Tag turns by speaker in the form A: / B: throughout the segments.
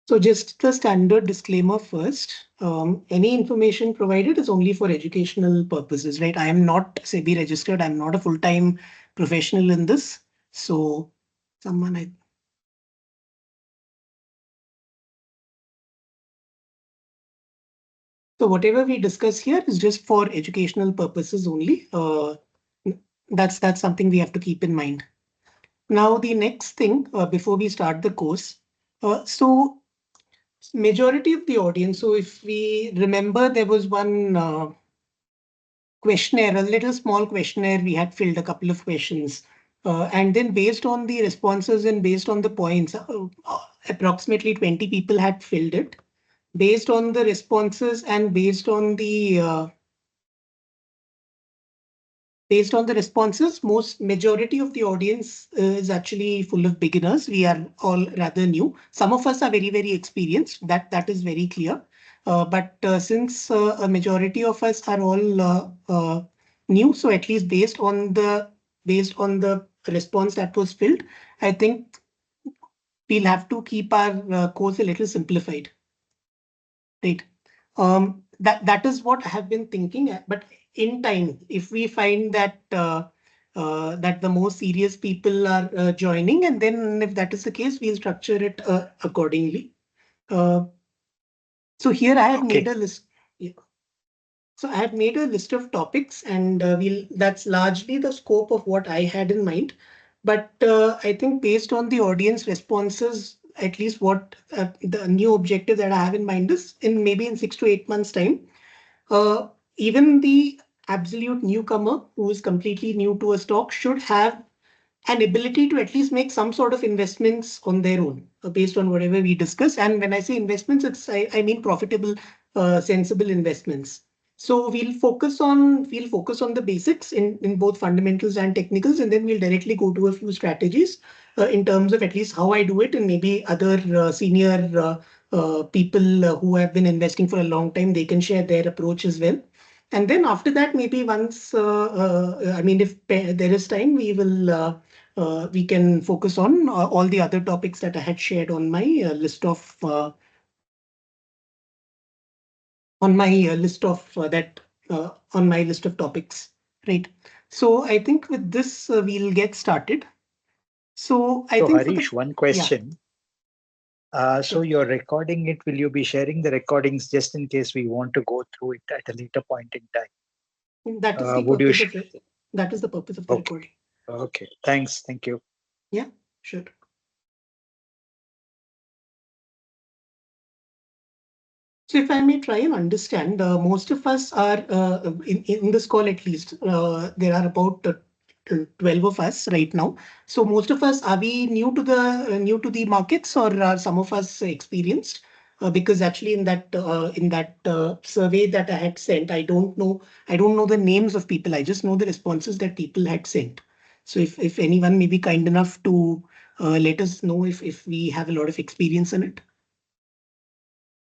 A: So just the standard disclaimer first. Any information provided is only for educational purposes, right? I am not SEBI registered. I'm not a full-time professional in this. So someone I So whatever we discuss here is just for educational purposes only. That's something we have to keep in mind. Now, the next thing before we start the course. So majority of the audience. So if we remember, there was one questionnaire, a little small questionnaire. We had filled a couple of questions. And then based on the responses and based on the points, approximately 20 people had filled it. Based on the responses and based on the responses, majority of the audience is actually full of beginners. We are all rather new. Some of us are very, very experienced. That is very clear. But since a majority of us are all new, so at least based on the response that was filled, I think we'll have to keep our course a little simplified. Right. That is what I have been thinking. But in time, if we find that that the more serious people are joining, and then if that is the case, we'll structure it accordingly. So here I have made a list. Yeah. So I have made a list of topics, and that's largely the scope of what I had in mind. But I think based on the audience responses, at least what the new objective that I have in mind is maybe in 6 to 8 months' time, even the absolute newcomer who is completely new to a stock should have an ability to at least make some sort of investments on their own based on whatever we discuss. And when I say investments, I mean profitable, sensible investments. So we'll focus on the basics in both fundamentals and technicals, and then we'll directly go to a few strategies in terms of at least how I do it, and maybe other senior people who have been investing for a long time, they can share their approach as well. And then after that, maybe once, I mean, if there is time, we can focus on all the other topics that I had shared on my list of on my list of topics, right? So I think with this we'll get started. So I think
B: Harish, one
A: yeah,
B: question. So
A: sure.
B: you're recording it. Will you be sharing the recordings just in case we want to go through it at a later point in time?
A: That is the
B: Would you?
A: purpose of it. That is the purpose of the
B: Okay.
A: recording.
B: Okay. Thanks. Thank you.
A: Yeah, sure. So if I may try and understand, most of us are in this call at least, there are about 12 of us right now. So most of us, are we new to the markets, or are some of us experienced? Because actually in that survey that I had sent, I don't know the names of people. I just know the responses that people had sent. So if anyone may be kind enough to let us know if we have a lot of experience in it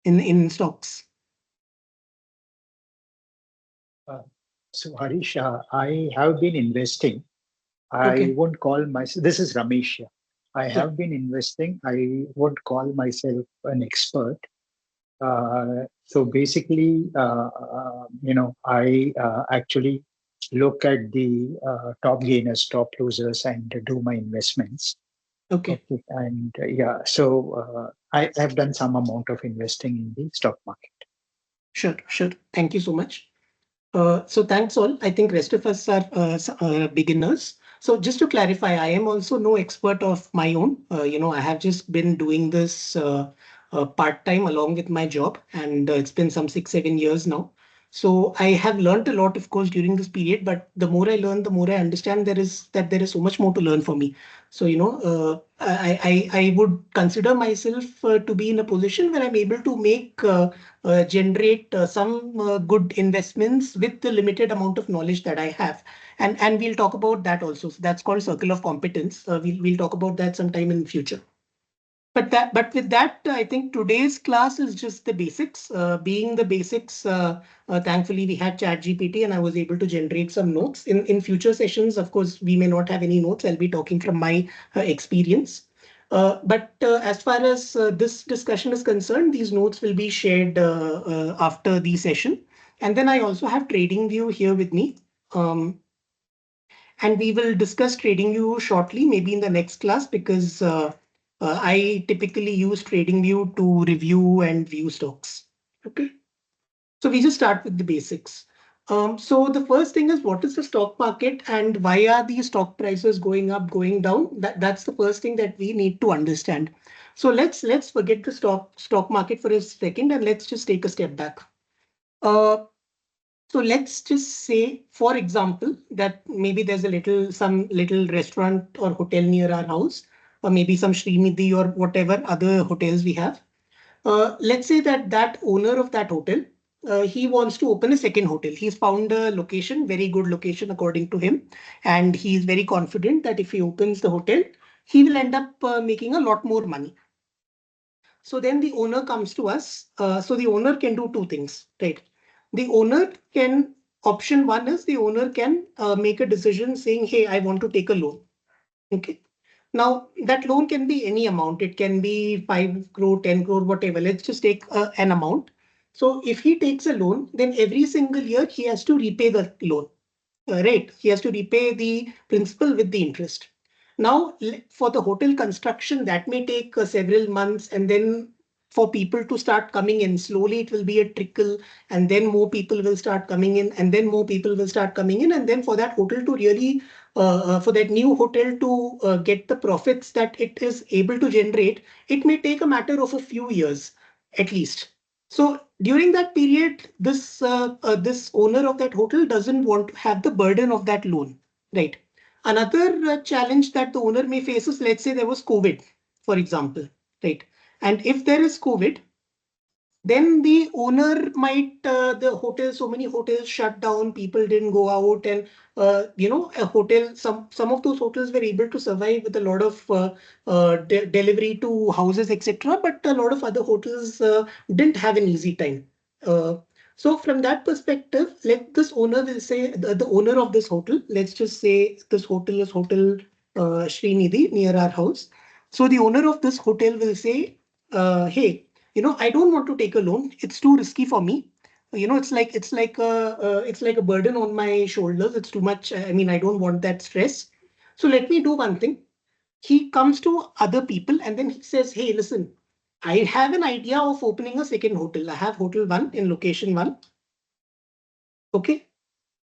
A: in stocks.
B: Uh, so Harish, I have been investing. I
A: Okay.
B: won't call myself. This is Ramesh. I
A: Yeah.
B: have been investing. I won't call myself an expert. So basically, I actually look at the top gainers, top losers, and do my investments.
A: Okay.
B: Okay, and yeah, so I have done some amount of investing in the stock market.
A: Sure. Sure. Thank you so much. So thanks all. I think rest of us are beginners. So just to clarify, I am also no expert of my own. I have just been doing this part-time along with my job, and it's been some 6, 7 years now. So I have learned a lot, of course, during this period. But the more I learn, the more I understand there is so much more to learn for me. So I would consider myself to be in a position where I'm able to generate some good investments with the limited amount of knowledge that I have. And we'll talk about that also. So that's called circle of competence. We'll talk about that sometime in the future. But with that, I think today's class is just the basics. Being the basics, thankfully we had ChatGPT and I was able to generate some notes. In future sessions, of course, we may not have any notes. I'll be talking from my experience. But as far as this discussion is concerned, these notes will be shared after the session. And then I also have TradingView here with me. And we will discuss TradingView shortly, maybe in the next class, because I typically use TradingView to review and view stocks. Okay. So we just start with the basics. So the first thing is, what is the stock market and why are these stock prices going up, going down? That's the first thing that we need to understand. So let's forget the stock market for a second and let's just take a step back. Uh, so let's just say, for example, that maybe there's some little restaurant or hotel near our house, or maybe some Srinidhi or whatever other hotels we have. Let's say that that owner of that hotel, he wants to open a second hotel. He's found a location, very good location according to him, and he's very confident that if he opens the hotel, he will end up making a lot more money. So then the owner comes to us. So the owner can do two things, right? The owner can, option one is the owner can make a decision saying, hey, I want to take a loan. Okay. Now that loan can be any amount. It can be 5 crore, 10 crore, whatever. Let's just take an amount. So if he takes a loan, then every single year he has to repay the loan. Right. He has to repay the principal with the interest. Now, for the hotel construction, that may take several months, and then for people to start coming in, slowly it will be a trickle, and then more people will start coming in, and then more people will start coming in, and then for that hotel to really, for that new hotel to get the profits that it is able to generate, it may take a matter of a few years at least. So during that period, this owner of that hotel doesn't want to have the burden of that loan, right? Another challenge that the owner may face is, let's say there was COVID, for example, right? And if there is COVID, then the owner might the hotel, so many hotels shut down, people didn't go out, and a hotel, some of those hotels were able to survive with a lot of delivery to houses, etc., but a lot of other hotels didn't have an easy time. Uh, so from that perspective, let this owner will say, the owner of this hotel, let's just say this hotel is hotel Srinidhi near our house. So the owner of this hotel will say, hey, I don't want to take a loan. It's too risky for me. It's like a burden on my shoulders. It's too much. I mean, I don't want that stress. So let me do one thing. He comes to other people and then he says, hey, listen, I have an idea of opening a second hotel. I have hotel one in location one. Okay.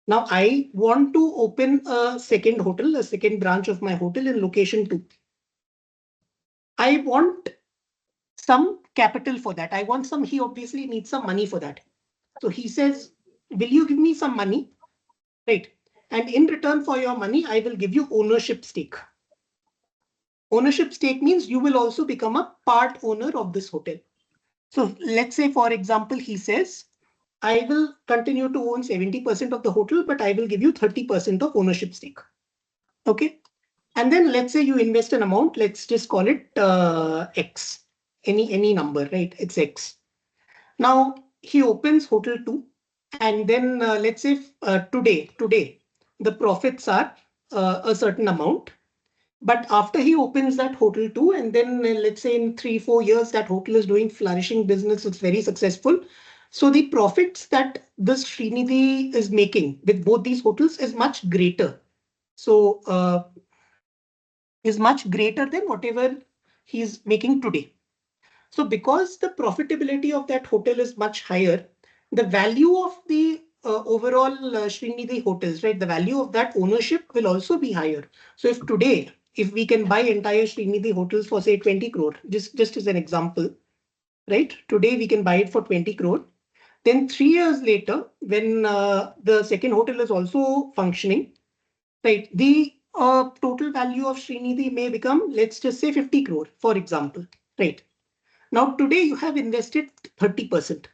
A: Now I want to open a second hotel, a second branch of my hotel in location two. I want some capital for that. He obviously needs some money for that. So he says, will you give me some money? Right. And in return for your money, I will give you ownership stake. Ownership stake means you will also become a part owner of this hotel. So let's say, for example, he says, I will continue to own 70% of the hotel, but I will give you 30% of ownership stake. Okay. And then let's say you invest an amount, let's just call it X, any number, right? It's X. Now he opens hotel 2, and then let's say today the profits are a certain amount. But after he opens that hotel 2, and then let's say in 3-4 years that hotel is doing flourishing business, it's very successful. So the profits that this Srinidhi is making with both these hotels is much greater. So is much greater than whatever he's making today. So because the profitability of that hotel is much higher, the value of the overall Srinidhi hotels, right? The value of that ownership will also be higher. So if today, if we can buy entire Srinidhi hotels for say 20 crore, just as an example, right? Today we can buy it for 20 crore. Then 3 years later, when the second hotel is also functioning, right? The total value of Srinidhi may become, let's just say 50 crore, for example, right? Now, today you have invested 30%.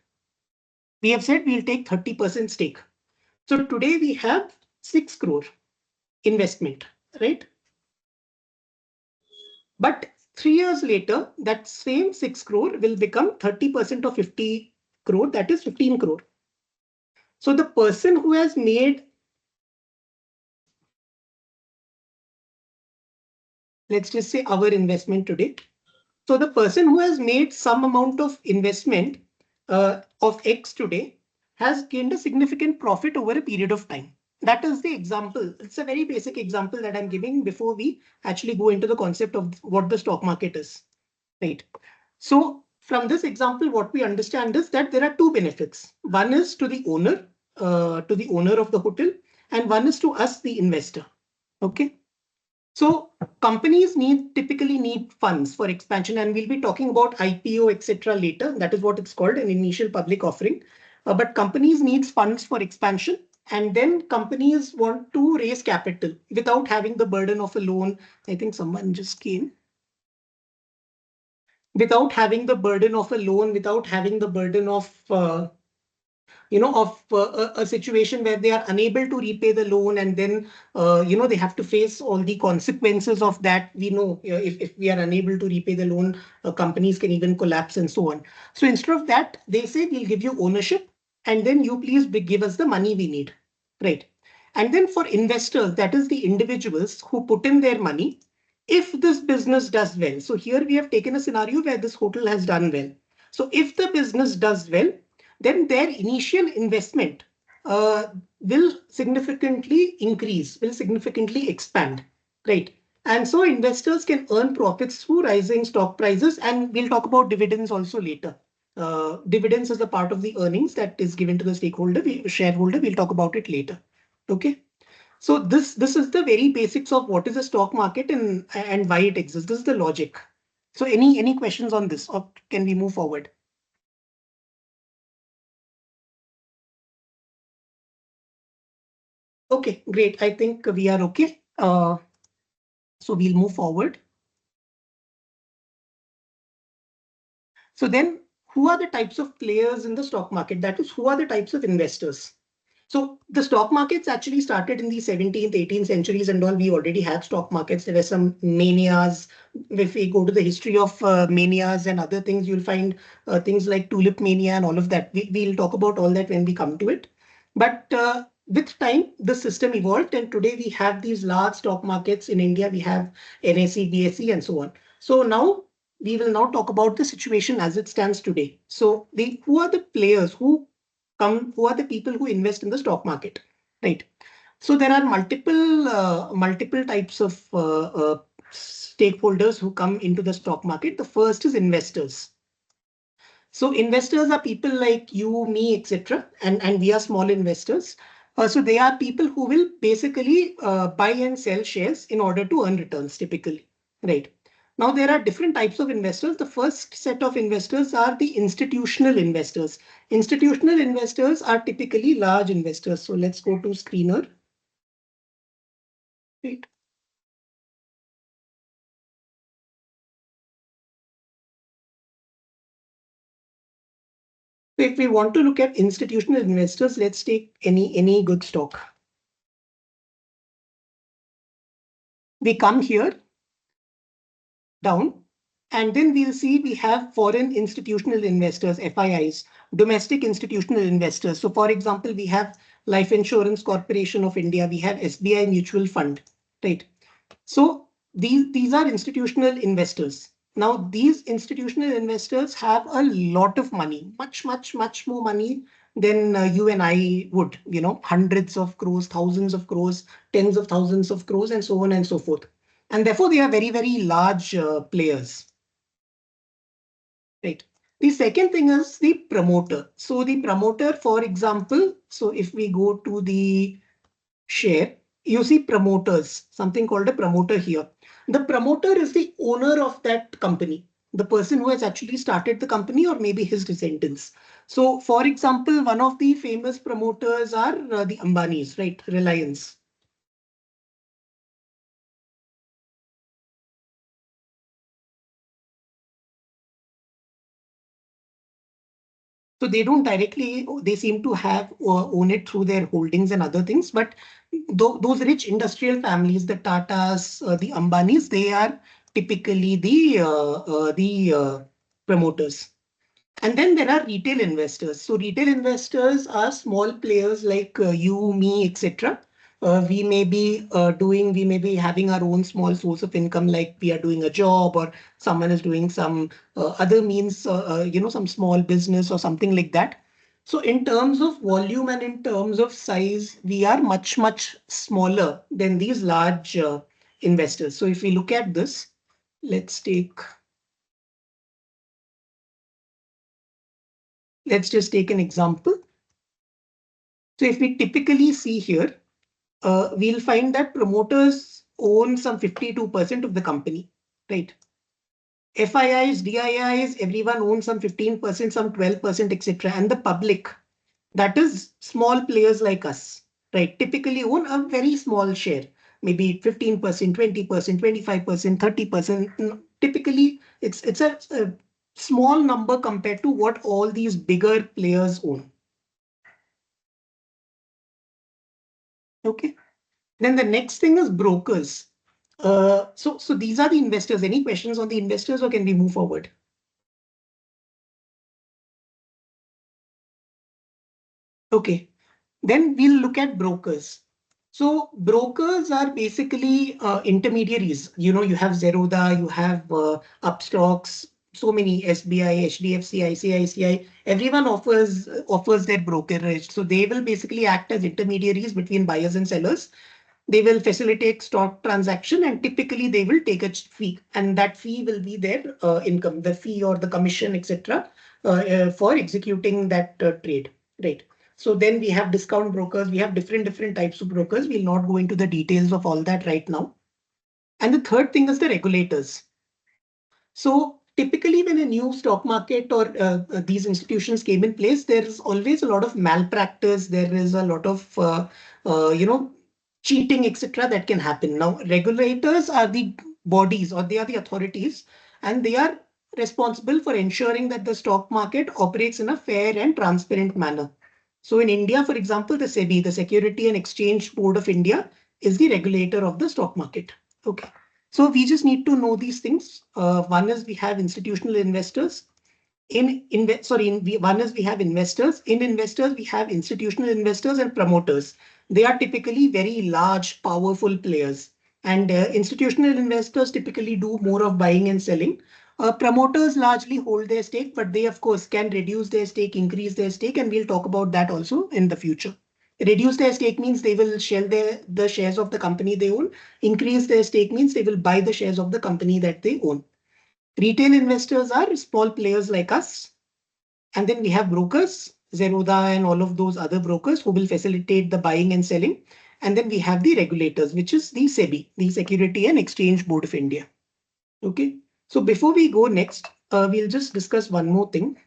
A: We have said we'll take 30% stake. So today we have 6 crore investment, right? But 3 years later, that same 6 crore will become 30% of 50 crore, that is 15 crore. So the person who has made, let's just say our investment today. So the person who has made some amount of investment of X today has gained a significant profit over a period of time. That is the example. It's a very basic example that I'm giving before we actually go into the concept of what the stock market is. Right. So from this example, what we understand is that there are two benefits. One is to the owner of the hotel, and one is to us, the investor. Okay. So companies typically need funds for expansion, and we'll be talking about IPO, etc. later. That is what it's called, an initial public offering. But companies need funds for expansion, and then companies want to raise capital without having the burden of a loan. I think someone just came. Without having the burden of a loan, without having the burden of a situation where they are unable to repay the loan, and then they have to face all the consequences of that. We know if we are unable to repay the loan, companies can even collapse and so on. So instead of that, they say we'll give you ownership, and then you please give us the money we need, right? And then for investors, that is the individuals who put in their money, if this business does well. So here we have taken a scenario where this hotel has done well. So if the business does well, then their initial investment uh, will significantly increase, will significantly expand, right? And so investors can earn profits through rising stock prices, and we'll talk about dividends also later. Dividends is a part of the earnings that is given to the shareholder. We'll talk about it later. Okay. So this is the very basics of what is a stock market and why it exists. This is the logic. So any questions on this, or can we move forward? Okay, great. I think we are okay. So we'll move forward. So then, who are the types of players in the stock market? That is, who are the types of investors? So the stock markets actually started in the 17th, 18th centuries and all. We already had stock markets. There were some manias. If we go to the history of manias and other things, you'll find things like tulip mania and all of that. We'll talk about all that when we come to it. But with time, the system evolved, and today we have these large stock markets in India. We have NSE, BSE, and so on. So now we will now talk about the situation as it stands today. So who are the players who are the people who invest in the stock market, right? So there are multiple types of stakeholders who come into the stock market. The first is investors. So investors are people like you, me, etc., and we are small investors. So they are people who will basically buy and sell shares in order to earn returns, typically, right? Now there are different types of investors. The first set of investors are the institutional investors. Institutional investors are typically large investors. So let's go to screener. Right. So if we want to look at institutional investors, let's take any good stock. We come here down, and then we'll see we have foreign institutional investors, FIIs, domestic institutional investors. So for example, we have Life Insurance Corporation of India, we have SBI Mutual Fund, right? So these are institutional investors. Now, these institutional investors have a lot of money, much more money than you and I would, hundreds of crores, thousands of crores, tens of thousands of crores, and so on and so forth. And therefore, they are very large players, right? The second thing is the promoter. So the promoter, for example, so if we go to the share, you see promoters, something called a promoter here. The promoter is the owner of that company, the person who has actually started the company, or maybe his descendants. So for example, one of the famous promoters are the Ambanis, right? Reliance. So they don't directly, they seem to have own it through their holdings and other things. But those rich industrial families, the Tatas, the Ambanis, they are typically the promoters. And then there are retail investors. So retail investors are small players like you, me, etc., we may be having our own small source of income, like we are doing a job or someone is doing some other means, some small business or something like that. So in terms of volume and in terms of size, we are much, much smaller than these large investors. So if we look at this, let's take, let's just take an example. So if we typically see here, we'll find that promoters own some 52% of the company, right? FIIs, DIIs, everyone owns some 15%, some 12%, etc. And the public, that is small players like us, right, typically own a very small share, maybe 15%, 20%, 25%, 30%. Typically, it's a small number compared to what all these bigger players own. Okay. Then the next thing is brokers. So these are the investors. Any questions on the investors, or can we move forward? Okay. Then we'll look at brokers. So brokers are basically intermediaries. You have Zerodha, you have Upstocks, so many SBI, HDFC, ICICI. Everyone offers their brokerage. So they will basically act as intermediaries between buyers and sellers. They will facilitate stock transaction, and typically they will take a fee, and that fee will be their income, the fee or the commission, etc., for executing that trade, right? So then we have discount brokers. We have different types of brokers. We'll not go into the details of all that right now. And the third thing is the regulators. So typically, when a new stock market or these institutions came in place, there is always a lot of malpractice. There is a lot of cheating, etc., that can happen. Now, regulators are the bodies, or they are the authorities, and they are responsible for ensuring that the stock market operates in a fair and transparent manner. So in India, for example, the SEBI, the Security and Exchange Board of India, is the regulator of the stock market. Okay. So we just need to know these things. One is we have institutional investors. One is we have investors. In investors, we have institutional investors and promoters. They are typically very large, powerful players. And institutional investors typically do more of buying and selling. Promoters largely hold their stake, but they, of course, can reduce their stake, increase their stake, and we'll talk about that also in the future. Reduce their stake means they will sell the shares of the company they own. Increase their stake means they will buy the shares of the company that they own. Retail investors are small players like us. And then we have brokers, Zerodha and all of those other brokers who will facilitate the buying and selling. And then we have the regulators, which is the SEBI, the Security and Exchange Board of India. Okay. So before we go next, we'll just discuss one more thing.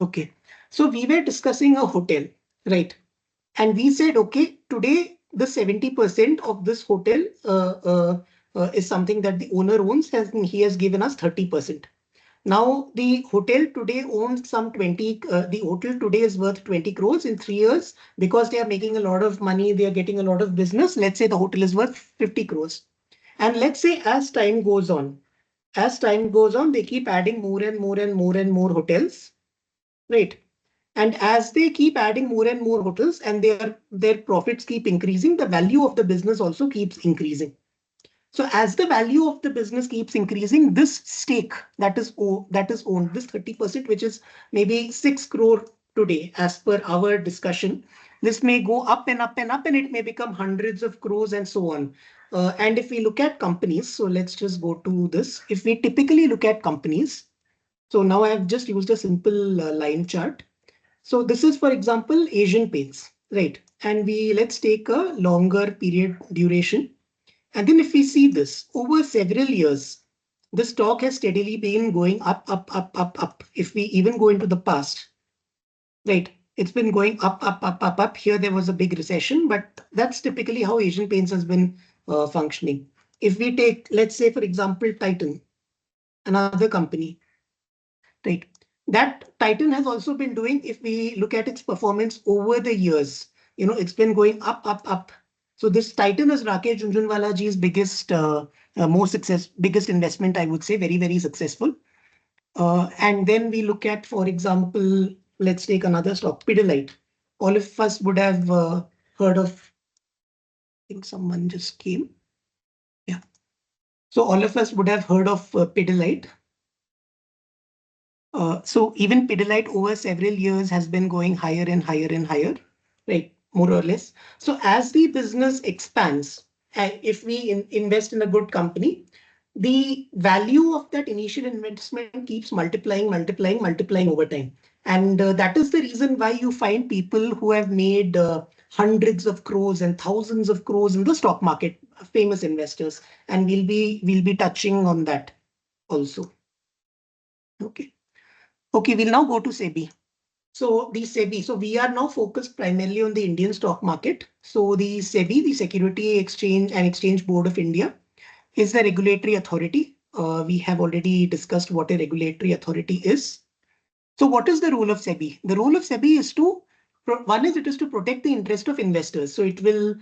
A: Okay. So we were discussing a hotel, right? And we said, okay, today the 70% of this hotel is something that the owner owns, and he has given us 30%. Now the hotel today owns some 20, the hotel today is worth 20 crores in 3 years because they are making a lot of money, they are getting a lot of business. Let's say the hotel is worth 50 crores. And let's say as time goes on, they keep adding more and more and more and more hotels, right? And as they keep adding more and more hotels and their profits keep increasing, the value of the business also keeps increasing. So as the value of the business keeps increasing, this stake that is owned, this 30%, which is maybe 6 crore today, as per our discussion, this may go up and up and up, and it may become hundreds of crores and so on. And if we look at companies, so let's just go to this. If we typically look at companies, so now I have just used a simple line chart. So this is, for example, Asian Paints, right? And let's take a longer period duration. And then if we see this over several years, the stock has steadily been going up, up, up, up, up. If we even go into the past, right? It's been going up, up, up, up, up. Here there was a big recession, but that's typically how Asian Paints has been functioning. If we take, let's say, for example, Titan, another company, right? That Titan has also been doing, if we look at its performance over the years, it's been going up, up, up. So this Titan is Rakesh Jhunjhunwala ji's biggest investment, I would say, very, very successful. And then we look at, for example, let's take another stock, Pidilite. All of us would have heard of, I think someone just came. Yeah. So all of us would have heard of Pidilite. So even Pidilite over several years has been going higher and higher and higher, right? More or less. So as the business expands, if we invest in a good company, the value of that initial investment keeps multiplying, multiplying, multiplying over time. And that is the reason why you find people who have made hundreds of crores and thousands of crores in the stock market, famous investors. And we'll be touching on that also. Okay. Okay, we'll now go to SEBI. So the SEBI, so we are now focused primarily on the Indian stock market. So the SEBI, the Security Exchange and Exchange Board of India, is the regulatory authority. We have already discussed what a regulatory authority is. So what is the role of SEBI? The role of SEBI is to, one is it is to protect the interest of investors. So it will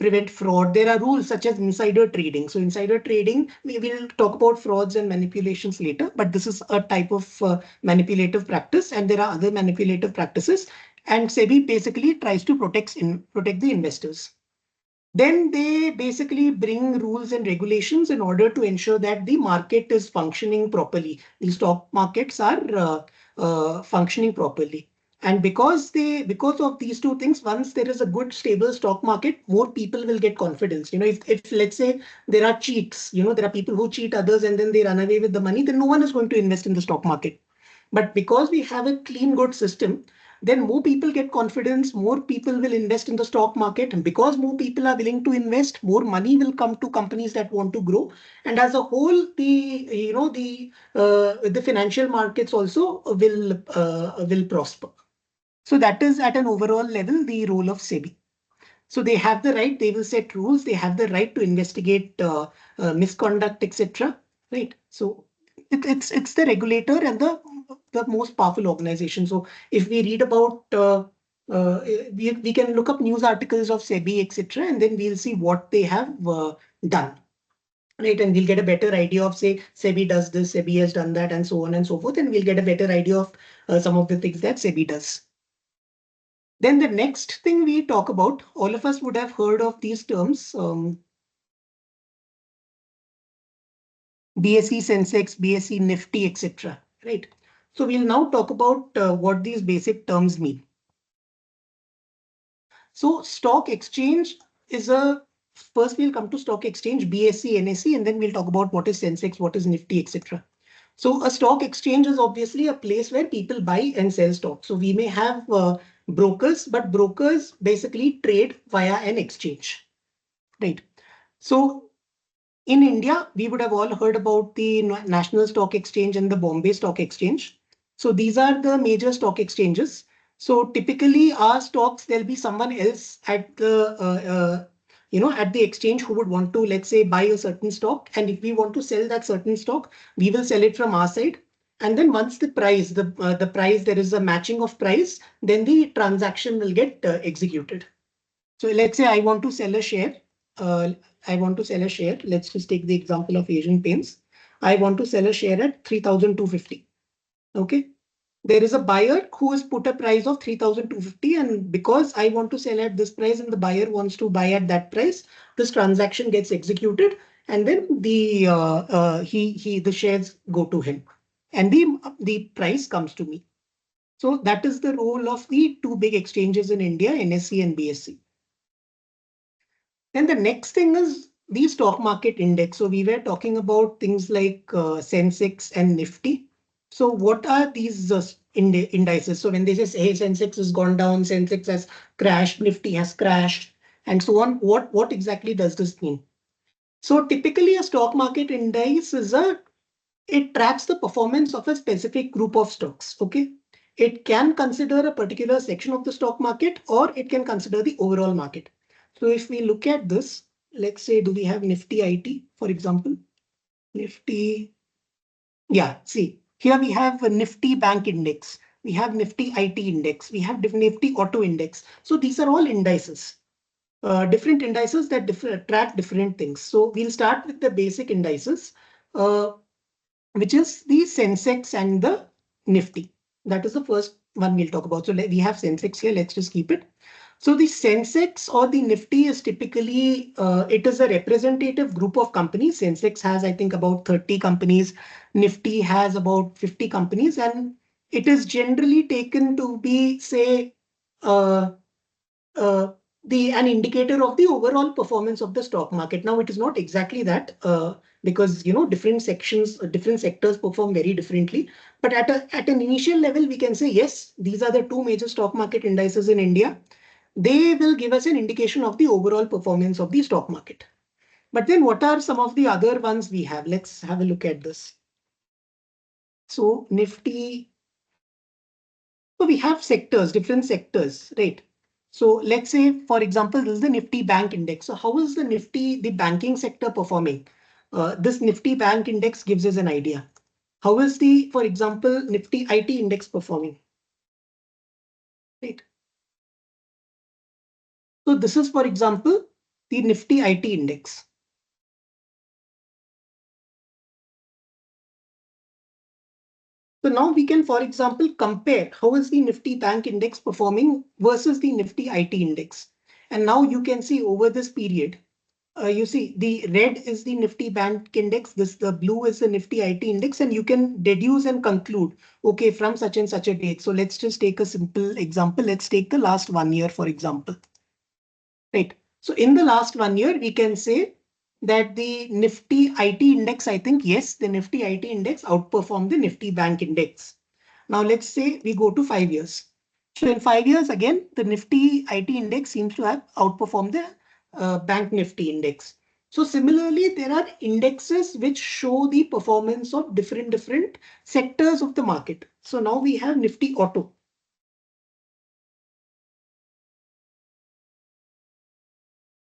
A: prevent fraud. There are rules such as insider trading. So insider trading, we will talk about frauds and manipulations later, but this is a type of manipulative practice and there are other manipulative practices. And SEBI basically tries to protect the investors. Then they basically bring rules and regulations in order to ensure that the market is functioning properly. The stock markets are functioning properly. And because of these two things, once there is a good stable stock market, more people will get confidence. If let's say there are cheats, there are people who cheat others and then they run away with the money, then no one is going to invest in the stock market. But because we have a clean, good system, then more people get confidence, more people will invest in the stock market. And because more people are willing to invest, more money will come to companies that want to grow. And as a whole, the financial markets also will prosper. So that is at an overall level, the role of SEBI. So they have the right, they will set rules, they have the right to investigate misconduct, etc. Right. So it's the regulator and the most powerful organization. So if we read about we can look up news articles of SEBI, etc., and then we'll see what they have done. Right, and we'll get a better idea of, say, SEBI does this, SEBI has done that, and so on and so forth, and we'll get a better idea of some of the things that SEBI does. Then the next thing we talk about, all of us would have heard of these terms, BSE Sensex, BSE Nifty, etc. Right. So we'll now talk about what these basic terms mean. So stock exchange is first we'll come to stock exchange, BSE, NSE, and then we'll talk about what is Sensex, what is Nifty, etc. So a stock exchange is obviously a place where people buy and sell stock. So we may have brokers, but brokers basically trade via an exchange. Right. So in India, we would have all heard about the National Stock Exchange and the Bombay Stock Exchange. So these are the major stock exchanges. So typically our stocks, there'll be someone else at the exchange who would want to, let's say, buy a certain stock. And if we want to sell that certain stock, we will sell it from our side. And then once the price, there is a matching of price, then the transaction will get executed. So let's say I want to sell a share. Uh, I want to sell a share. Let's just take the example of Asian Paints. I want to sell a share at 3,250. Okay. There is a buyer who has put a price of 3,250, and because I want to sell at this price and the buyer wants to buy at that price, this transaction gets executed, and then the shares go to him, and the price comes to me. So that is the role of the two big exchanges in India, NSE and BSE. Then the next thing is the stock market index. So we were talking about things like Sensex and Nifty. So what are these indices? So when they say, hey, Sensex has gone down, Sensex has crashed, Nifty has crashed, and so on, what exactly does this mean? So typically a stock market index it tracks the performance of a specific group of stocks. Okay. It can consider a particular section of the stock market or it can consider the overall market. So if we look at this, let's say, do we have Nifty IT, for example? Nifty. Yeah, see, here we have a Nifty Bank Index. We have Nifty IT Index. We have Nifty Auto Index. So these are all indices. Different indices that track different things. So we'll start with the basic indices. Uh, which is the Sensex and the Nifty. That is the first one we'll talk about. So we have Sensex here. Let's just keep it. So the Sensex or the Nifty is typically, it is a representative group of companies. Sensex has, I think, about 30 companies. Nifty has about 50 companies, and it is generally taken to be, say, uh, uh, an indicator of the overall performance of the stock market. Now, it is not exactly that, because different sections, different sectors perform very differently. But at an initial level, we can say yes, these are the two major stock market indices in India. They will give us an indication of the overall performance of the stock market. But then, what are some of the other ones we have? Let's have a look at this. So Nifty. So we have sectors, different sectors, right? So let's say, for example, this is the Nifty Bank Index. So how is the Nifty, the banking sector performing? This Nifty Bank Index gives us an idea. How is the, for example, Nifty IT Index performing? Right. So this is, for example, the Nifty IT Index. So now we can, for example, compare how is the Nifty Bank Index performing versus the Nifty IT Index. And now you can see over this period, you see the red is the Nifty Bank Index, the blue is the Nifty IT Index, and you can deduce and conclude, okay, from such and such a date. So let's just take a simple example. Let's take the last 1 year, for example. Right. So in the last 1 year, we can say that the Nifty IT Index, I think, yes, the Nifty IT Index outperformed the Nifty Bank Index. Now let's say we go to 5 years. So in 5 years, again, the Nifty IT Index seems to have outperformed the Bank Nifty Index. So similarly, there are indexes which show the performance of different sectors of the market. So now we have Nifty Auto.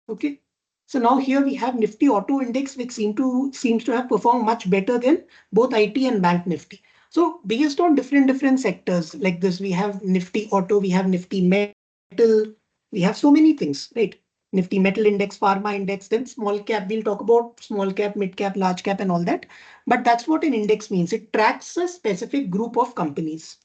A: Okay. So now here we have Nifty Auto Index, which seems to have performed much better than both IT and Bank Nifty. So based on different sectors like this, we have Nifty Auto, we have Nifty Metal, we have so many things, right? Nifty Metal Index, Pharma Index, then small cap. We'll talk about small cap, mid cap, large cap, and all that. But that's what an index means. It tracks a specific group of companies.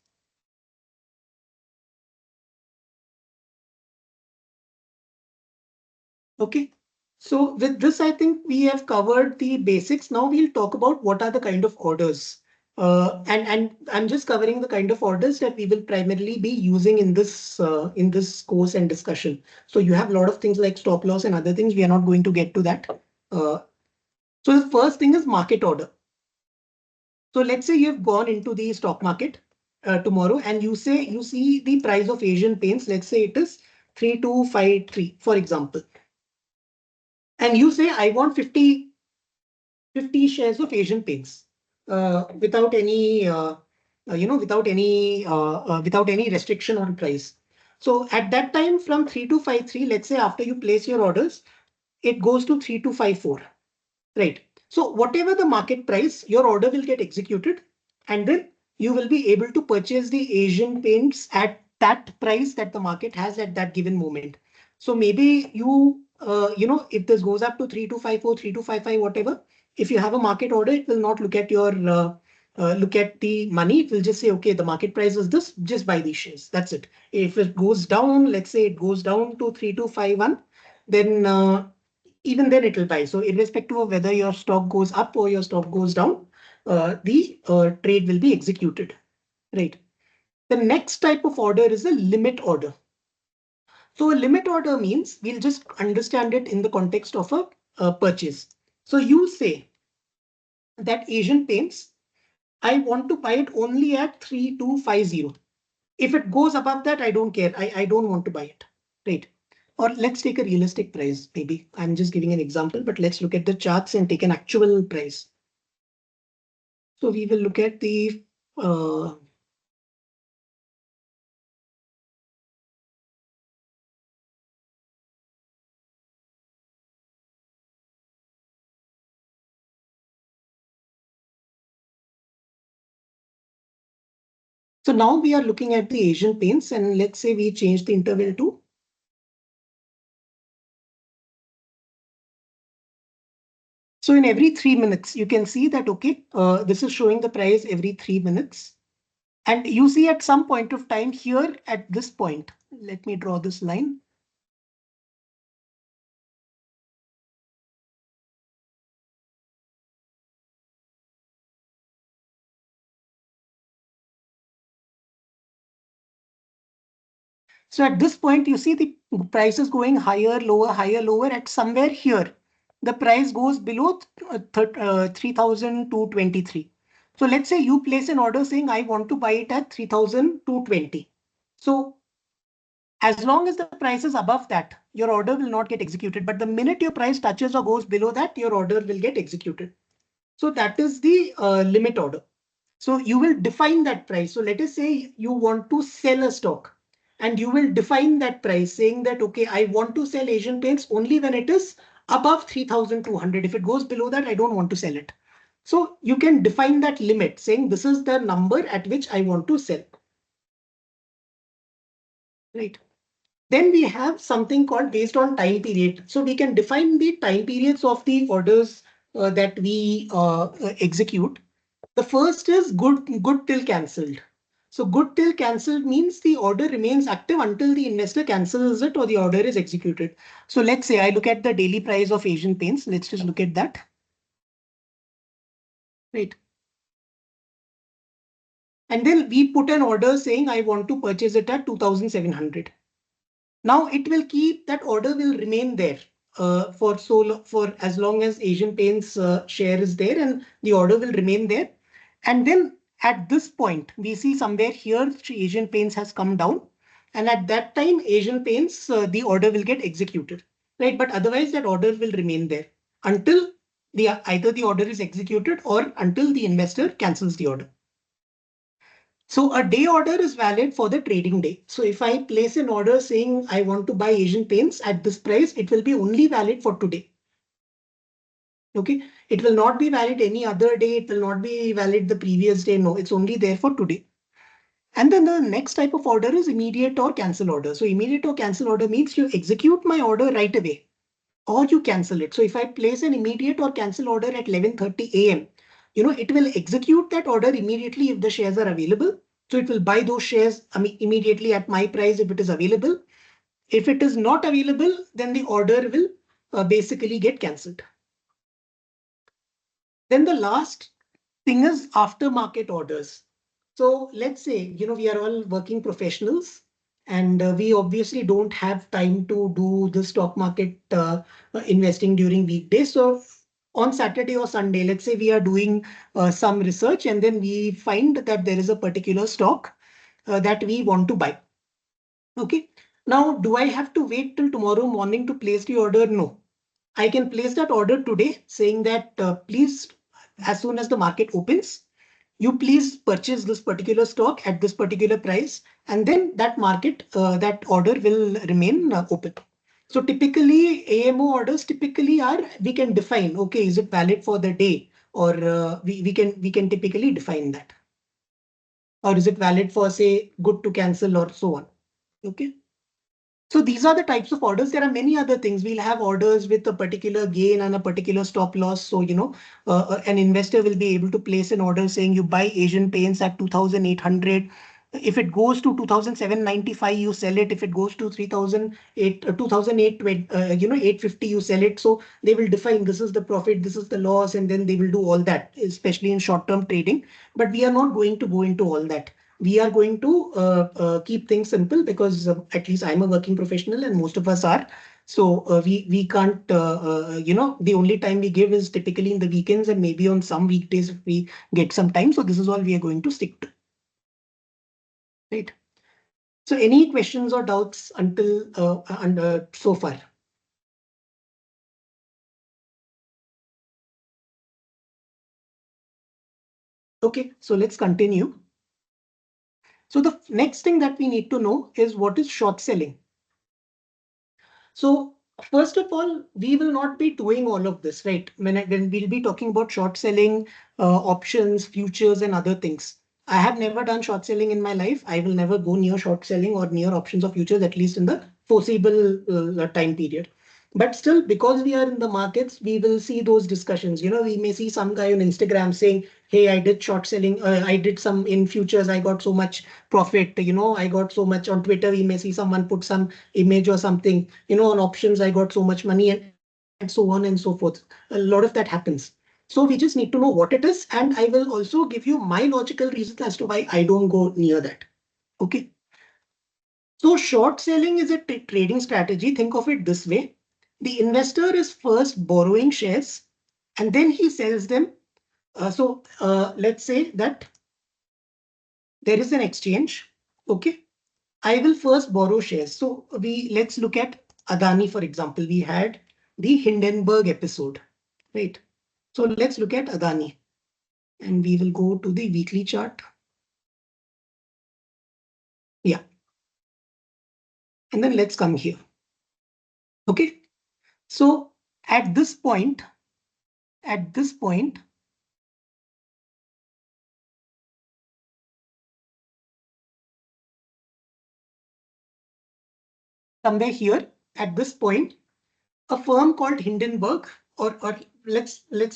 A: Okay. So with this, I think we have covered the basics. Now we'll talk about what are the kind of orders. And I'm just covering the kind of orders that we will primarily be using in this course and discussion. So you have a lot of things like stop loss and other things. We are not going to get to that. Uh, so the first thing is market order. So let's say you've gone into the stock market tomorrow and you see the price of Asian Paints. Let's say it is 3253, for example. And you say, I want 50 shares of Asian Paints without any, without any restriction on price. So at that time, from 3253, let's say after you place your orders, it goes to 3254. Right. So whatever the market price, your order will get executed, and then you will be able to purchase the Asian Paints at that price that the market has at that given moment. So maybe if this goes up to 3254, 3255, whatever, if you have a market order, it will not look at your look at the money. It will just say, okay, the market price is this, just buy these shares. That's it. If it goes down, let's say it goes down to 3251, then even then it will buy. So irrespective of whether your stock goes up or your stock goes down, the trade will be executed. Right. The next type of order is a limit order. So a limit order means we'll just understand it in the context of a purchase. So you say that Asian Paints, I want to buy it only at 3250. If it goes above that, I don't care. I don't want to buy it. Right. Or let's take a realistic price. Maybe I'm just giving an example, but let's look at the charts and take an actual price. So we will look at the so now we are looking at the Asian Paints, and let's say we change the interval to So in every 3 minutes, you can see that, okay, this is showing the price every 3 minutes. And you see at some point of time here at this point, let me draw this line. So at this point, you see the price is going higher, lower, higher, lower. At somewhere here, the price goes below 3,223. So let's say you place an order saying, I want to buy it at 3,220. So as long as the price is above that, your order will not get executed. But the minute your price touches or goes below that, your order will get executed. So that is the limit order. So you will define that price. So let us say you want to sell a stock and you will define that price saying that, okay, I want to sell Asian Paints only when it is above 3,200. If it goes below that, I don't want to sell it. So you can define that limit saying this is the number at which I want to sell. Right. Then we have something called based on time period. So we can define the time periods of the orders that we execute. The first is good till cancelled. So good till cancelled means the order remains active until the investor cancels it or the order is executed. So let's say I look at the daily price of Asian Paints. Let's just look at that. Right. And then we put an order saying I want to purchase it at 2,700. Now it will keep that order will remain there for as long as Asian Paints share is there and the order will remain there. And then at this point, we see somewhere here Asian Paints has come down. And at that time, Asian Paints, the order will get executed, right? But otherwise, that order will remain there until either the order is executed or until the investor cancels the order. So a day order is valid for the trading day. So if I place an order saying I want to buy Asian Paints at this price, it will be only valid for today. Okay, it will not be valid any other day. It will not be valid the previous day. No, it's only there for today. And then the next type of order is immediate or cancel order. So immediate or cancel order means you execute my order right away or you cancel it. So if I place an immediate or cancel order at 11:30 a.m., it will execute that order immediately if the shares are available. So it will buy those shares immediately at my price if it is available. If it is not available, then the order will basically get cancelled. Then the last thing is aftermarket orders. So let's say, we are all working professionals and we obviously don't have time to do the stock market investing during weekdays. So on Saturday or Sunday, let's say we are doing some research and then we find that there is a particular stock that we want to buy. Okay. Now, do I have to wait till tomorrow morning to place the order? No. I can place that order today saying that please, as soon as the market opens, you please purchase this particular stock at this particular price, and then that order will remain open. So typically, AMO orders typically are we can define. Okay, is it valid for the day, or we can typically define that, or is it valid for say good to cancel or so on. Okay. So these are the types of orders. There are many other things. We'll have orders with a particular gain and a particular stop loss. So, an investor will be able to place an order saying you buy Asian Paints at 2,800. If it goes to 2,795, you sell it. If it goes to 3,008, 850, you sell it. So they will define this is the profit, this is the loss, and then they will do all that, especially in short-term trading. But we are not going to go into all that. We are going to keep things simple because at least I'm a working professional and most of us are. So we can't, the only time we give is typically in the weekends and maybe on some weekdays if we get some time. So this is all we are going to stick to. Right. So any questions or doubts until so far? Okay, so let's continue. So the next thing that we need to know is what is short selling. So first of all, we will not be doing all of this, right? When we'll be talking about short selling, options, futures, and other things. I have never done short selling in my life. I will never go near short selling or near options or futures, at least in the foreseeable time period. But still, because we are in the markets, we will see those discussions. We may see some guy on Instagram saying, hey, I did short selling, I did some in futures, I got so much profit, I got so much. On Twitter, we may see someone put some image or something, on options, I got so much money, and so on and so forth. A lot of that happens. So we just need to know what it is. And I will also give you my logical reasons as to why I don't go near that. Okay. So short selling is a trading strategy. Think of it this way. The investor is first borrowing shares and then he sells them. Let's say that there is an exchange. Okay. I will first borrow shares. So let's look at Adani, for example. We had the Hindenburg episode, right? So let's look at Adani and we will go to the weekly chart. Yeah. And then let's come here. Okay. So at this point, somewhere here, at this point, a firm called Hindenburg, or we'll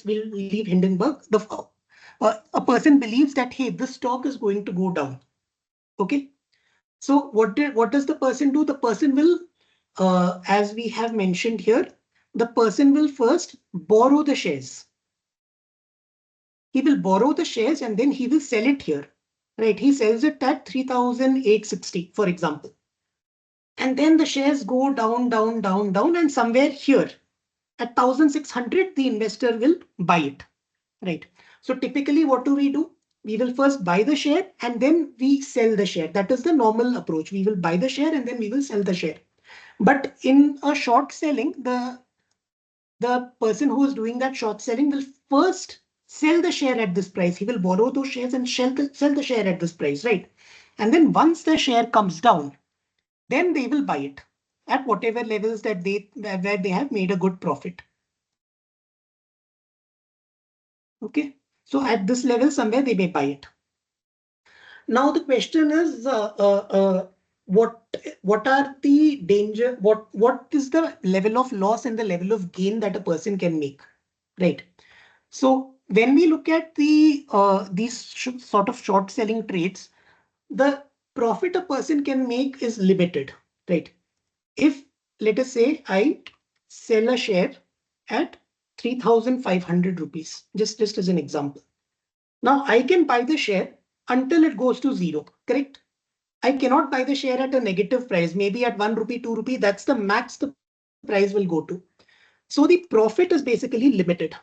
A: leave Hindenburg. A person believes that, hey, this stock is going to go down. Okay. So what does the person do? The person will, as we have mentioned here, the person will first borrow the shares. He will borrow the shares and then he will sell it here. Right. He sells it at 3,860, for example. And then the shares go down, down, down, down, and somewhere here at 1,600, the investor will buy it, right? So typically what do? We will first buy the share and then we sell the share. That is the normal approach. We will buy the share and then we will sell the share. But in a short selling, the person who is doing that short selling will first sell the share at this price. He will borrow those shares and sell the share at this price, right? And then once the share comes down, then they will buy it at whatever levels that where they have made a good profit. Okay. So at this level, somewhere they may buy it. Now the question is, what are the danger? What is the level of loss and the level of gain that a person can make, right? So when we look at these sort of short selling trades, the profit a person can make is limited, right? If let us say I sell a share at 3,500 rupees, just as an example. Now I can buy the share until it goes to zero, correct? I cannot buy the share at a negative price, maybe at 1 rupee, 2 rupee. That's the max the price will go to. So the profit is basically limited.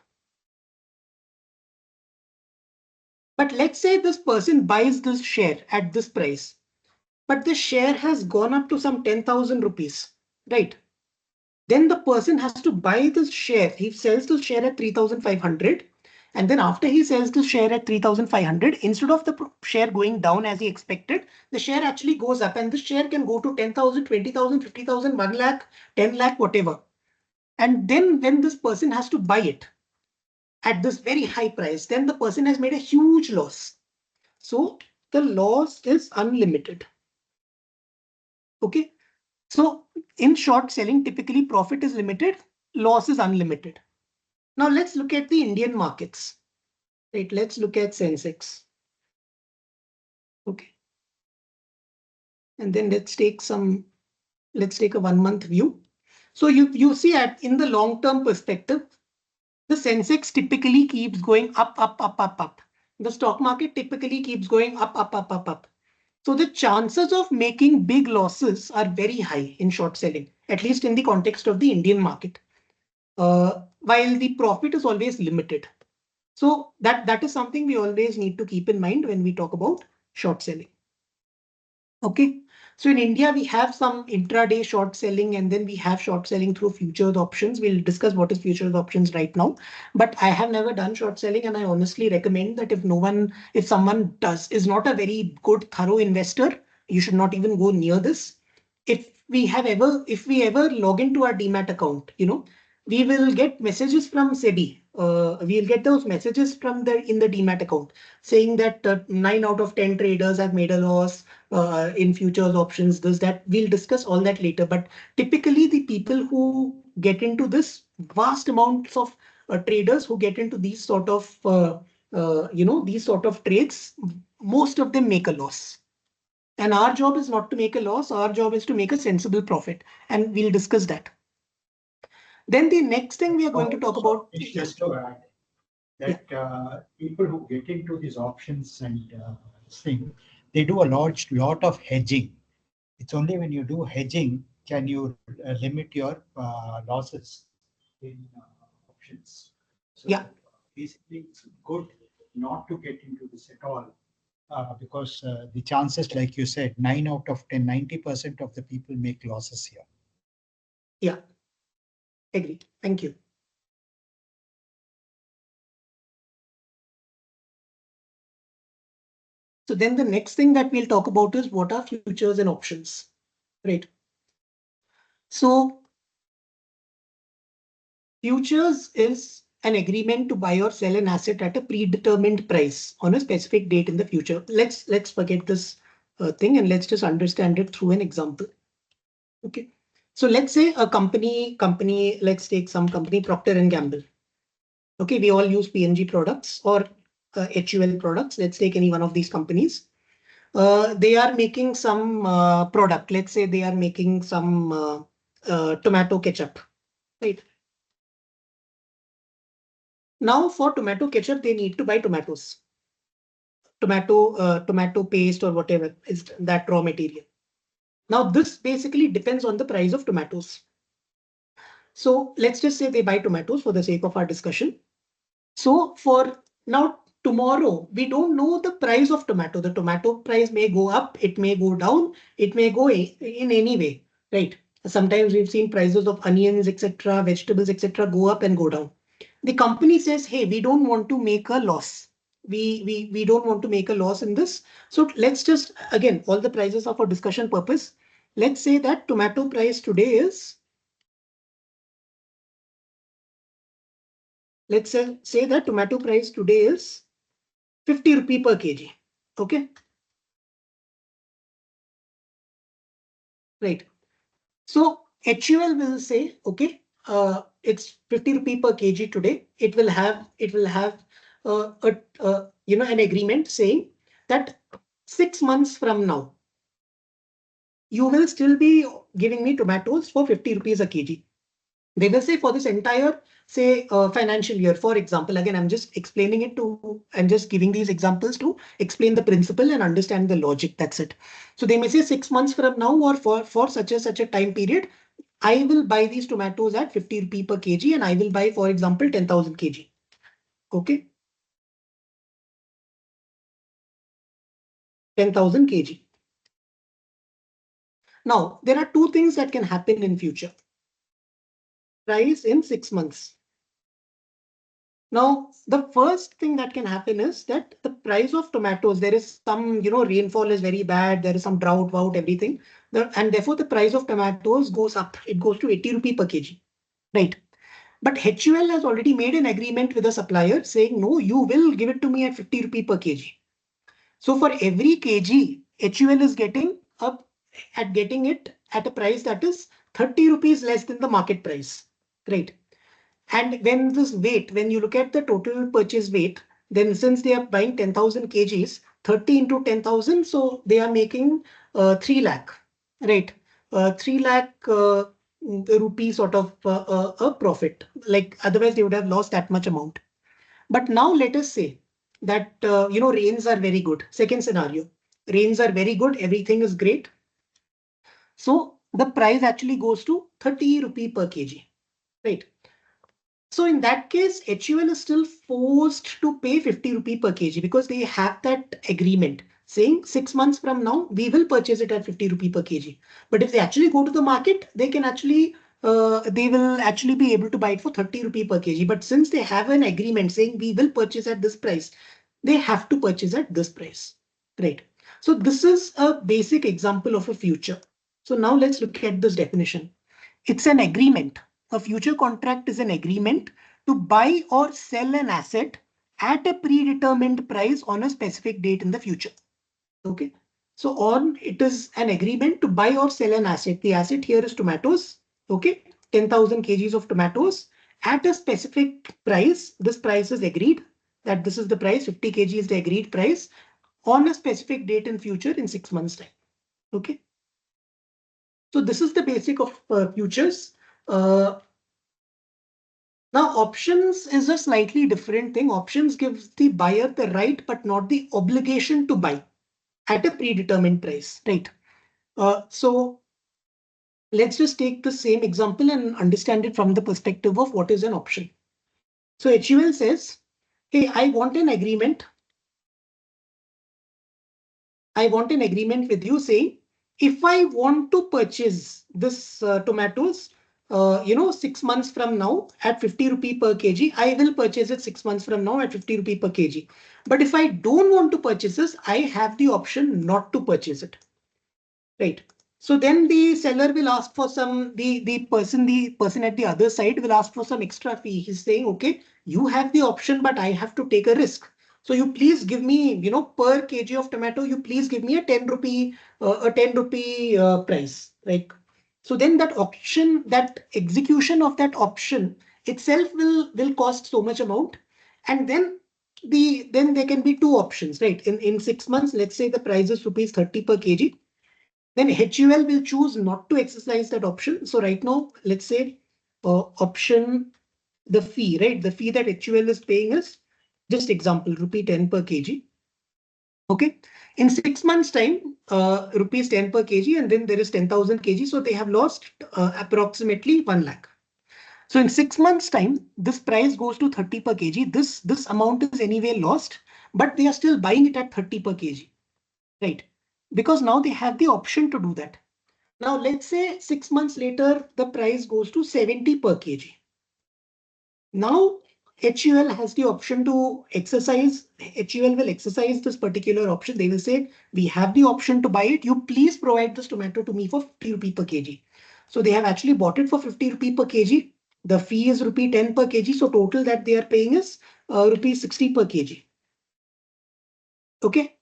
A: But let's say this person buys this share at this price, but the share has gone up to some 10,000 rupees, right? Then the person has to buy this share. He sells the share at 3,500. And then after he sells the share at 3,500, instead of the share going down as he expected, the share actually goes up and the share can go to 10,000, 20,000, 50,000, 1 lakh, 10 lakh, whatever. And then when this person has to buy it at this very high price, then the person has made a huge loss. So the loss is unlimited. Okay. So in short selling, typically profit is limited, loss is unlimited. Now let's look at the Indian markets. Right, let's look at Sensex. Okay. And then let's take a 1 month view. So you see in the long term perspective, the Sensex typically keeps going up, up, up, up, up. The stock market typically keeps going up, up, up, up, up. So the chances of making big losses are very high in short selling, at least in the context of the Indian market. While the profit is always limited. So that is something we always need to keep in mind when we talk about short selling. Okay. So in India, we have some intraday short selling and then we have short selling through futures options. We'll discuss what is futures options right now. But I have never done short selling and I honestly recommend that if someone is not a very good, thorough investor, you should not even go near this. If we ever log into our Demat account, we will get messages from SEBI. We'll get those messages from the in the demat account saying that 9 out of 10 traders have made a loss in futures options. This that we'll discuss all that later. But typically, the people who get into this vast amounts of traders who get into these sort of these sort of trades, most of them make a loss. And our job is not to make a loss. Our job is to make a sensible profit, and we'll discuss that. Then the next thing we are going to talk about.
B: Just to add that people who get into these options and thing, they do a lot of hedging. It's only when you do hedging can you limit your losses in options. So
A: Yeah.
B: basically, it's good not to get into this at all because the chances, like you said, 9 out of 10, 90% of the people make losses here.
A: Yeah, agreed. Thank you. So then the next thing that we'll talk about is what are futures and options, right? So futures is an agreement to buy or sell an asset at a predetermined price on a specific date in the future. Let's forget this thing and let's just understand it through an example. Okay. So let's say a company, let's take some company, Procter and Gamble. Okay, we all use PNG products or HUL products. Let's take any one of these companies. They are making some product. Let's say they are making some tomato ketchup, right? Now for tomato ketchup, they need to buy tomatoes, tomato paste or whatever is that raw material. Now this basically depends on the price of tomatoes. So let's just say they buy tomatoes for the sake of our discussion. So for now, tomorrow, we don't know the price of tomato. The tomato price may go up, it may go down, it may go in any way, right? Sometimes we've seen prices of onions, etc., vegetables, etc., go up and go down. The company says, hey, we don't want to make a loss. We don't want to make a loss in this. So let's just, again, all the prices are for discussion purpose. Let's say that tomato price today is, let's say that tomato price today is 50 rupee per kg. Okay. Right. So HUL will say, okay, it's 50 rupee per kg today. It will have an agreement saying that 6 months from now, you will still be giving me tomatoes for 50 rupees a kg. They will say for this entire, say, financial year, for example, again, I'm just giving these examples to explain the principle and understand the logic. That's it. So they may say 6 months from now or for such a time period, I will buy these tomatoes at 50 rupee per kg and I will buy, for example, 10,000 kg. Okay. 10,000 kg. Now, there are two things that can happen in future. Price in 6 months. Now, the first thing that can happen is that the price of tomatoes, there is some, rainfall is very bad. There is some drought, everything. And therefore, the price of tomatoes goes up. It goes to 80 rupee per kg. Right. But HUL has already made an agreement with the supplier saying, no, you will give it to me at 50 rupee per kg. So for every kg, HUL is getting it at a price that is 30 rupees less than the market price. Right. And when you look at the total purchase weight, then since they are buying 10,000 kgs, 30 into 10,000, so they are making 3 lakh, right? 3 lakh rupee sort of a profit. Like otherwise they would have lost that much amount. But now let us say that, rains are very good. Second scenario, rains are very good. Everything is great. So the price actually goes to 30 rupee per kg, right? So in that case, HUL is still forced to pay 50 rupee per kg because they have that agreement saying 6 months from now, we will purchase it at 50 rupee per kg. But if they actually go to the market, they will actually be able to buy it for 30 rupee per kg. But since they have an agreement saying we will purchase at this price, they have to purchase at this price, right? So this is a basic example of a future. So now let's look at this definition. It's an agreement. a future contract is an agreement to buy or sell an asset at a predetermined price on a specific date in the future. Okay. So on it is an agreement to buy or sell an asset. The asset here is tomatoes. Okay. 10,000 kgs of tomatoes at a specific price. This price is agreed that this is the price. 50 kg is the agreed price on a specific date in future in 6 months time. Okay. So this is the basic of futures. Uh, Now options is a slightly different thing. Options gives the buyer the right but not the obligation to buy at a predetermined price, right? So let's just take the same example and understand it from the perspective of what is an option. So HUL says, hey, I want an agreement with you saying, if I want to purchase this tomatoes, 6 months from now at 50 rupee per kg, I will purchase it 6 months from now at 50 rupee per kg. But if I don't want to purchase this, I have the option not to purchase it. Right. So then the seller will ask for some, the person at the other side will ask for some extra fee. He's saying, okay, you have the option, but I have to take a risk. So you please give me, per kg of tomato, you please give me a 10 rupee price. Like, so then that option, that execution of that option itself will cost so much amount. And then there can be two options, right? In 6 months, let's say the price is rupees 30 per kg. Then HUL will choose not to exercise that option. So right now, let's say option, the fee, right? The fee that HUL is paying is just example, rupee 10 per kg. Okay. In 6 months time, rupees 10 per kg, and then there is 10,000 kg. So they have lost approximately 1 lakh. So in 6 months time, this price goes to 30 per kg. This amount is anyway lost, but they are still buying it at 30 per kg, right? Because now they have the option to do that. Now, let's say 6 months later, the price goes to 70 per kg. Now, HUL has the option to exercise. HUL will exercise this particular option. They will say, we have the option to buy it. You please provide this tomato to me for 50 rupee per kg. So they have actually bought it for 50 rupee per kg. The fee is rupee 10 per kg. So total that they are paying is rupees 60 per kg. Okay.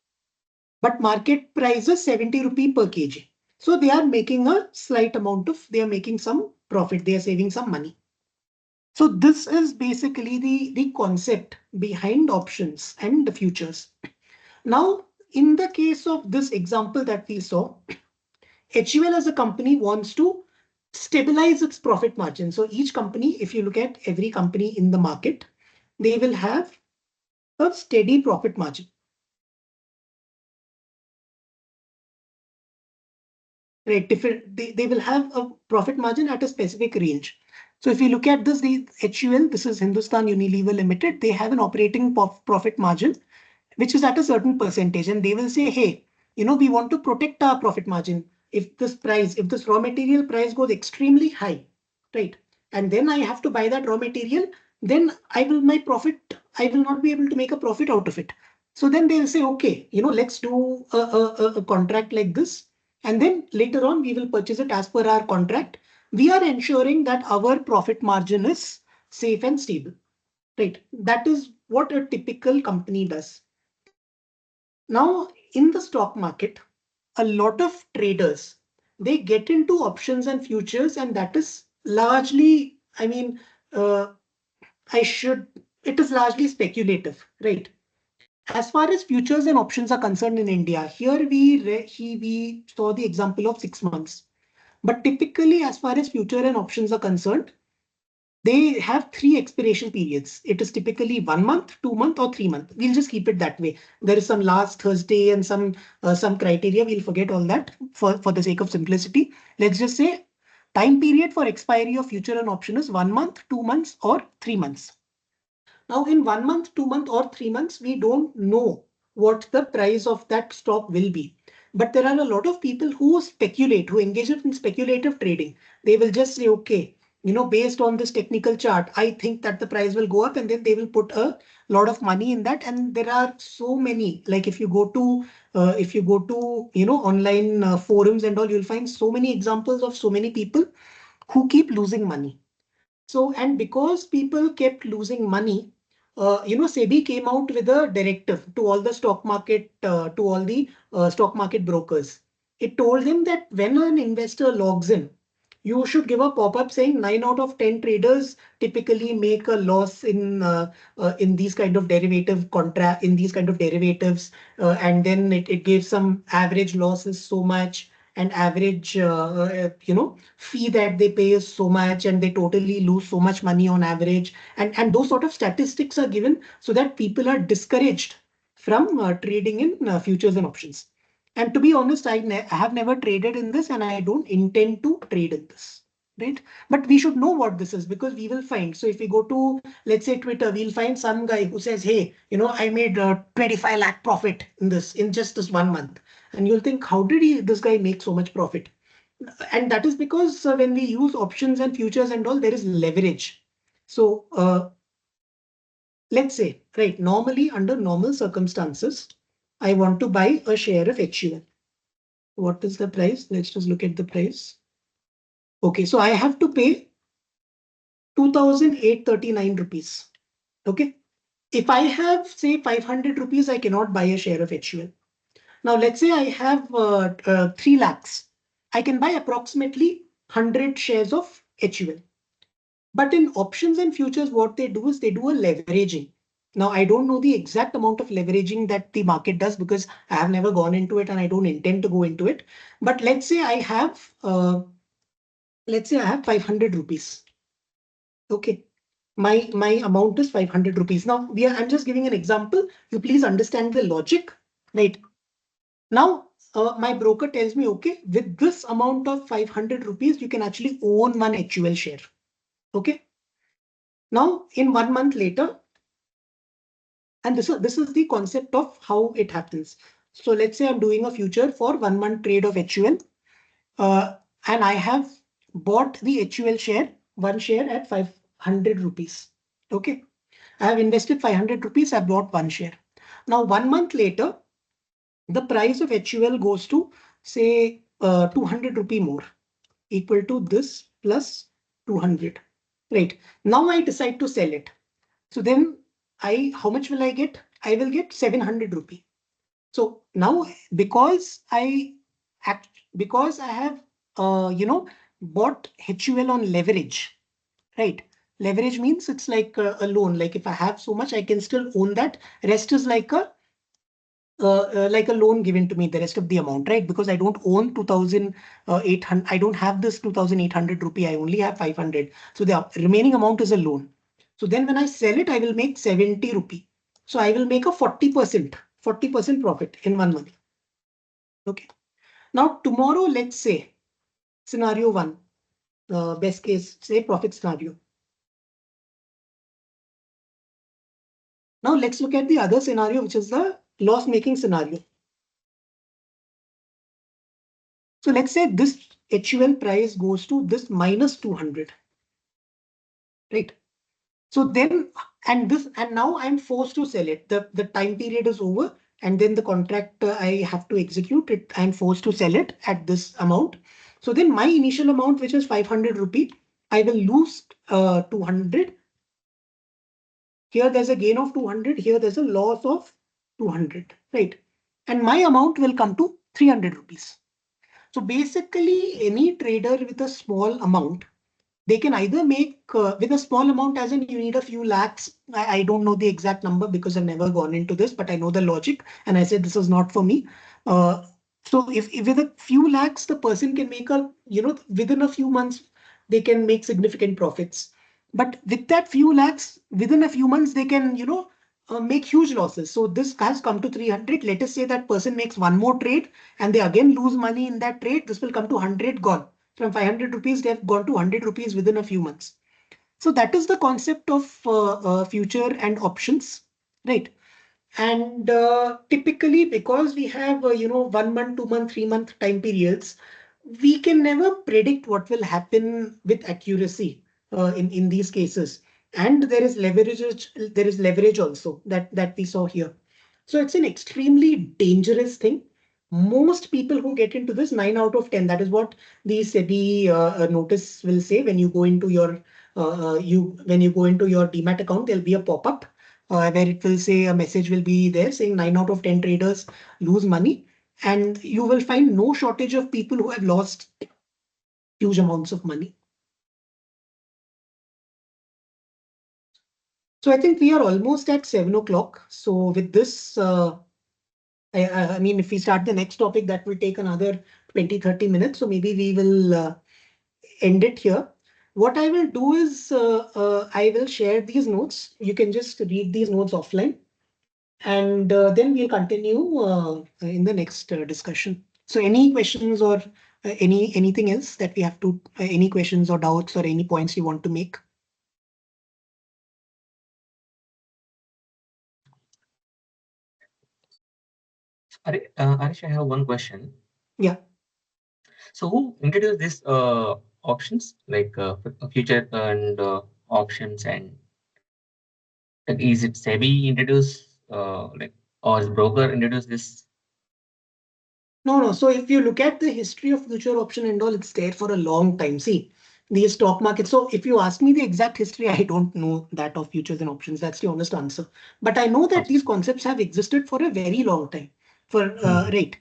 A: But market price is 70 rupee per kg. So they are making a slight amount of, they are making some profit. They are saving some money. So this is basically the concept behind options and the futures. Now, in the case of this example that we saw, HUL as a company wants to stabilize its profit margin. So each company, if you look at every company in the market, they will have a steady profit margin. Right, different, they will have a profit margin at a specific range. So if you look at this, the HUL, this is Hindustan Unilever Limited, they have an operating profit margin, which is at a certain percentage. And they will say, hey, we want to protect our profit margin. If this raw material price goes extremely high, right? And then I have to buy that raw material, then I will not be able to make a profit out of it. So then they'll say, okay, let's do a contract like this. And then later on, we will purchase it as per our contract. We are ensuring that our profit margin is safe and stable. Right. That is what a typical company does. Now, in the stock market, a lot of traders, they get into options and futures, and that is largely, uh, it is largely speculative, right? As far as futures and options are concerned in India, here we saw the example of 6 months. But typically, as far as future and options are concerned, they have three expiration periods. It is typically 1 month, 2 month, or 3 month. We'll just keep it that way. There is some last Thursday and some criteria. We'll forget all that for the sake of simplicity. Let's just say time period for expiry of future and option is 1 month, 2 months, or 3 months. Now, in 1 month, 2 month, or 3 months, we don't know what the price of that stock will be. But there are a lot of people who speculate, who engage in speculative trading. They will just say, okay, based on this technical chart, I think that the price will go up, and then they will put a lot of money in that. And there are so many, like if you go to, online forums and all, you'll find so many examples of so many people who keep losing money. So, and because people kept losing money, SEBI came out with a directive to all the stock market brokers. It told them that when an investor logs in, you should give a pop-up saying 9 out of 10 traders typically make a loss in these kind of derivatives, and then it gives some average losses so much and average fee that they pay is so much and they totally lose so much money on average, and those sort of statistics are given so that people are discouraged from trading in futures and options. And to be honest, I have never traded in this and I don't intend to trade in this. Right. But we should know what this is because we will find. So if we go to, let's say, Twitter, we'll find some guy who says, hey, I made 25 lakh profit in just this 1 month. And you'll think, how did this guy make so much profit? And that is because when we use options and futures and all, there is leverage. So let's say, right, normally under normal circumstances, I want to buy a share of HUL. What is the price? Let's just look at the price. Okay, so I have to pay 2,839 rupees. Okay. If I have, say, 500 rupees, I cannot buy a share of HUL. Now, let's say I have 3 lakhs. I can buy approximately 100 shares of HUL. But in options and futures, what they do is they do a leveraging. Now, I don't know the exact amount of leveraging that the market does because I have never gone into it and I don't intend to go into it. But let's say I have 500 rupees. Okay. My amount is 500 rupees. Now, I'm just giving an example. You please understand the logic. Right. Now, my broker tells me, okay, with this amount of 500 rupees, you can actually own one HUL share. Okay. Now, in 1 month later, and this is the concept of how it happens. So let's say I'm doing a future for 1 month trade of HUL, and I have bought the HUL share, one share at 500 rupees. Okay. I have invested 500 rupees. I bought one share. Now, 1 month later, the price of HUL goes to say 200 rupee more, equal to this plus 200. Right. Now I decide to sell it. So then how much will I get? I will get 700 rupee. So now because I have, bought HUL on leverage, right? Leverage means it's like a loan. Like if I have so much, I can still own that. Rest is like a loan given to me, the rest of the amount, right? Because I don't own 2,800. I don't have this 2,800 rupee. I only have 500. So the remaining amount is a loan. So then when I sell it, I will make 70 rupee. So I will make a 40% profit in 1 month. Okay. Now tomorrow, let's say scenario one, best case, say profit scenario. Now let's look at the other scenario, which is the loss making scenario. So let's say this HUL price goes to this minus 200, right? So then, and now I'm forced to sell it. The time period is over, and then the contract I have to execute it. I'm forced to sell it at this amount. So then my initial amount, which is 500 rupee, I will lose 200. Here there's a gain of 200. Here there's a loss of 200, right? And my amount will come to 300 rupees. So basically, any trader with a small amount, they can either make with a small amount, as in you need a few lakhs. I don't know the exact number because I've never gone into this, but I know the logic. And I said this is not for me. So if with a few lakhs, the person can make within a few months, they can make significant profits. But with that few lakhs, within a few months, they can, make huge losses. So this has come to 300. Let us say that person makes one more trade and they again lose money in that trade. This will come to 100 gone. From 500 rupees, they have gone to 100 rupees within a few months. So that is the concept of future and options, right? And typically, because we have 1 month, 2 month, 3 month time periods, we can never predict what will happen with accuracy in these cases. And there is leverage also that we saw here. So it's an extremely dangerous thing. Most people who get into this, 9 out of 10, that is what the SEBI notice will say when you go into your you when you go into your demat account, there'll be a pop-up where it will say a message will be there saying 9 out of 10 traders lose money, and you will find no shortage of people who have lost huge amounts of money. So I think we are almost at 7 o'clock. So with this, I mean, if we start the next topic, that will take another 20-30 minutes. So maybe we will end it here. What I will do is I will share these notes. You can just read these notes offline, and then we'll continue in the next discussion. So any questions or anything else that we have to, any questions or doubts or any points you want to make?
C: Arish, I have one question.
A: Yeah.
C: So who introduced these options like future and options, and like, is it SEBI introduce like, or is broker introduce this?
A: No, no. So if you look at the history of future option and all, it's there for a long time. See, the stock market. So if you ask me the exact history, I don't know that of futures and options. That's the honest answer. But I know that
C: Okay.
A: these concepts have existed for a very long time. For
C: Hmm.
A: right.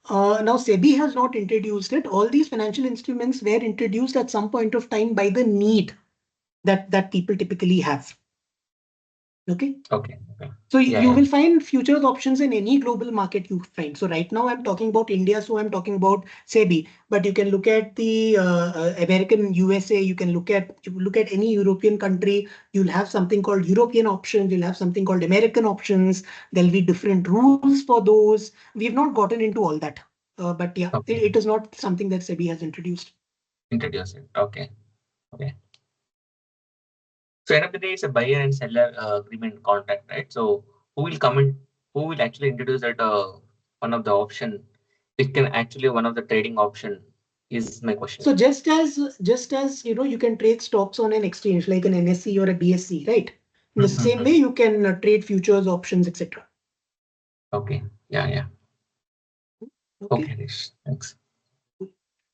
A: Now SEBI has not introduced it. All these financial instruments were introduced at some point of time by the need that people typically have. Okay.
C: Okay. Okay.
A: So
C: Yeah.
A: you
C: Yeah.
A: will find futures options in any global market you find. So right now I'm talking about India, so I'm talking about SEBI. But you can look at the American USA. You look at any European country. You'll have something called European options. You'll have something called American options. There'll be different rules for those. We've not gotten into all that. But yeah,
C: Okay.
A: it is not something that SEBI has introduced.
C: Introduce it. Okay. Okay. So end of the day, it's a buyer and seller agreement contract, right? So who will come in? Who will actually introduce that one of the option, which can actually one of the trading option is my question.
A: So just as you can trade stocks on an exchange like an NSE or a BSE, right? In the same way,
C: Mm-hmm.
A: you can trade futures, options, etc.
C: Okay. Yeah. Yeah. Okay,
A: Okay.
C: Harish. Thanks.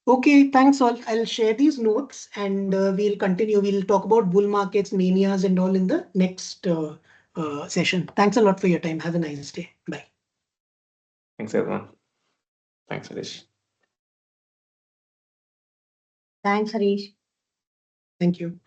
A: Okay, thanks all. I'll share these notes and we'll continue. We'll talk about bull markets, manias, and all in the next session. Thanks a lot for your time. Have a nice day. Bye.
D: Thanks, everyone. Thanks, Harish.
E: Thanks, Harish.
A: Thank you.